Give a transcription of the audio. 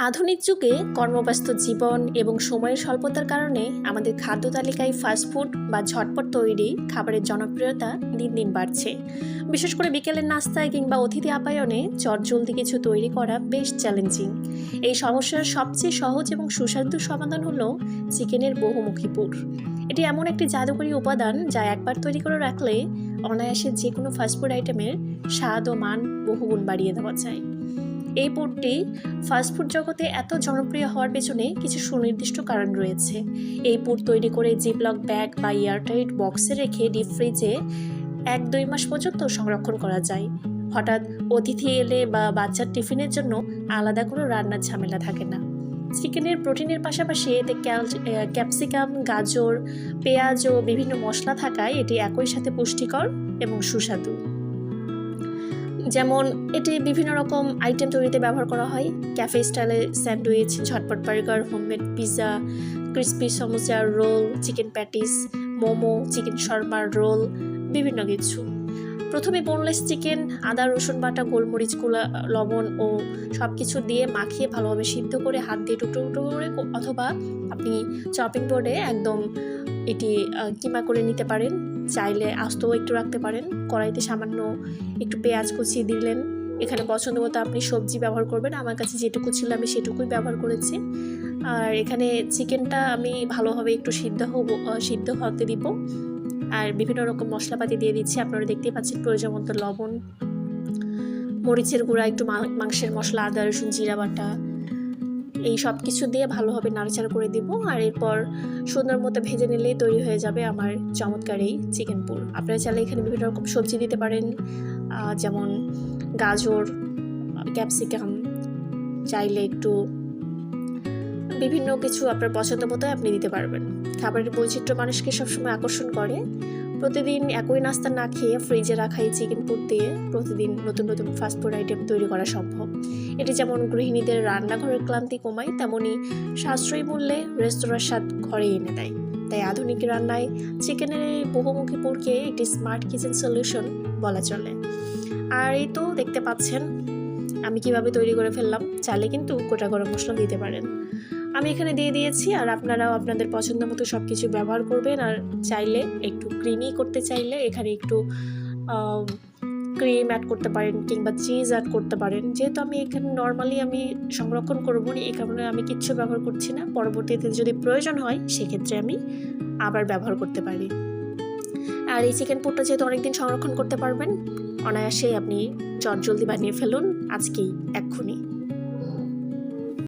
আধুনিক যুগে কর্মব্যস্ত জীবন এবং সময়ের স্বল্পতার কারণে আমাদের খাদ্য তালিকায় ফাস্টফুড বা ঝটপট তৈরি খাবারের জনপ্রিয়তা দিন দিন বাড়ছে। বিশেষ করে বিকেলের নাস্তায় কিংবা অতিথি আপ্যায়নে চটজলদি কিছু তৈরি করা বেশ চ্যালেঞ্জিং। এই সমস্যার সবচেয়ে সহজ এবং সুস্বাদু সমাধান হলো চিকেনের বহুমুখী পুর। এটি এমন একটি জাদুকরী উপাদান যা একবার তৈরি করে রাখলে অনায়াসে যে কোনো ফাস্টফুড আইটেমের স্বাদ ও মান বহুগুণ বাড়িয়ে দেওয়া যায়। এই পুরটি ফাস্টফুড জগতে এত জনপ্রিয় হওয়ার পেছনে কিছু সুনির্দিষ্ট কারণ রয়েছে। এই পুর তৈরি করে জিপলক ব্যাগ বা এয়ারটাইট বক্সে রেখে ডিপ ফ্রিজে 1-2 মাস পর্যন্ত সংরক্ষণ করা যায়। হঠাৎ অতিথি এলে বা বাচ্চার টিফিনের জন্য আলাদা কোনো রান্নার ঝামেলা থাকে না। চিকেনের প্রোটিনের পাশাপাশি এতে ক্যাপসিকাম, গাজর, পেঁয়াজ ও বিভিন্ন মশলা থাকায় এটি একই সাথে পুষ্টিকর এবং সুস্বাদু। যেমন এটি বিভিন্ন রকম আইটেম তৈরিতে ব্যবহার করা হয়। ক্যাফে স্টাইলে স্যান্ডউইচ, ঝটপট burger, homemade pizza, crispy samosa, roll, chicken patties, momo, chicken শর্মার রোল, বিভিন্ন কিছু। প্রথমে বোনলেস চিকেন আদা রসুন বাটা, গোলমরিচ গুঁড়া, লবণ ও সব কিছু দিয়ে মাখিয়ে ভালোভাবে সিদ্ধ করে হাত দিয়ে টুকরো টুকরো করে অথবা আপনি চপিং বোর্ডে একদম এটি কিমা করে নিতে পারেন। চাইলে আস্তও একটু রাখতে পারেন। কড়াইতে সামান্য একটু পেঁয়াজ কুচিয়ে দিলেন। এখানে পছন্দ মতো আপনি সবজি ব্যবহার করবেন। আমার কাছে যেটুকু ছিল আমি সেটুকুই ব্যবহার করেছি। আর এখানে চিকেনটা আমি ভালোভাবে একটু সিদ্ধ হতে দিব। আর বিভিন্ন রকম মশলাপাতি দিয়ে দিচ্ছি। আপনারা দেখতেই পাচ্ছেন প্রয়োজন মতো লবণ, মরিচের গুঁড়া, একটু মাংসের মশলা, আদা রসুন জিরা বাটা, এই সব কিছু দিয়ে ভালোভাবে নাড়াচাড়া করে দিব। আর এরপর সুন্দর মতো ভেজে নিলেই তৈরি হয়ে যাবে আমার চমৎকার এই চিকেন পুর। আপনারা চাইলে এখানে বিভিন্ন রকম সবজি দিতে পারেন, যেমন গাজর, ক্যাপসিকাম, চাইলে একটু বিভিন্ন কিছু আপনার পছন্দ মতো আপনি দিতে পারবেন। খাবারের বৈচিত্র্য মানুষকে সবসময় আকর্ষণ করে। প্রতিদিন একই নাস্তা না খেয়ে ফ্রিজে রাখা এই চিকেন পুর দিয়ে প্রতিদিন নতুন নতুন ফাস্টফুড আইটেম তৈরি করা সম্ভব। এটি যেমন গৃহিণীদের রান্নাঘরের ক্লান্তি কমায়, তেমনি সাশ্রয়ী মূল্যে রেস্তোরাঁর স্বাদ ঘরে এনে দেয়। তাই আধুনিক রান্নায় চিকেনের এই বহুমুখী পুরকে একটি স্মার্ট কিচেন সলিউশন বলা চলে। আর এই তো দেখতে পাচ্ছেন আমি কিভাবে তৈরি করে ফেললাম। চাইলে কিন্তু গোটা গরম মশলা দিতে পারেন। আমি এখানে দিয়ে দিয়েছি। আর আপনারাও আপনাদের পছন্দ মতো সব কিছু ব্যবহার করবেন। আর চাইলে একটু ক্রিমি করতে চাইলে এখানে একটু ক্রিম অ্যাড করতে পারেন কিংবা চিজ অ্যাড করতে পারেন। যেহেতু আমি এখানে নর্মালি আমি সংরক্ষণ করবো না, এই কারণে আমি কিচ্ছু ব্যবহার করছি না। পরবর্তীতে যদি প্রয়োজন হয় সেক্ষেত্রে আমি আবার ব্যবহার করতে পারি। আর এই চিকেন পুরটা যেহেতু অনেকদিন সংরক্ষণ করতে পারবেন, অনায়াসেই আপনি চটজলদি বানিয়ে ফেলুন আজকেই, এক্ষুনি।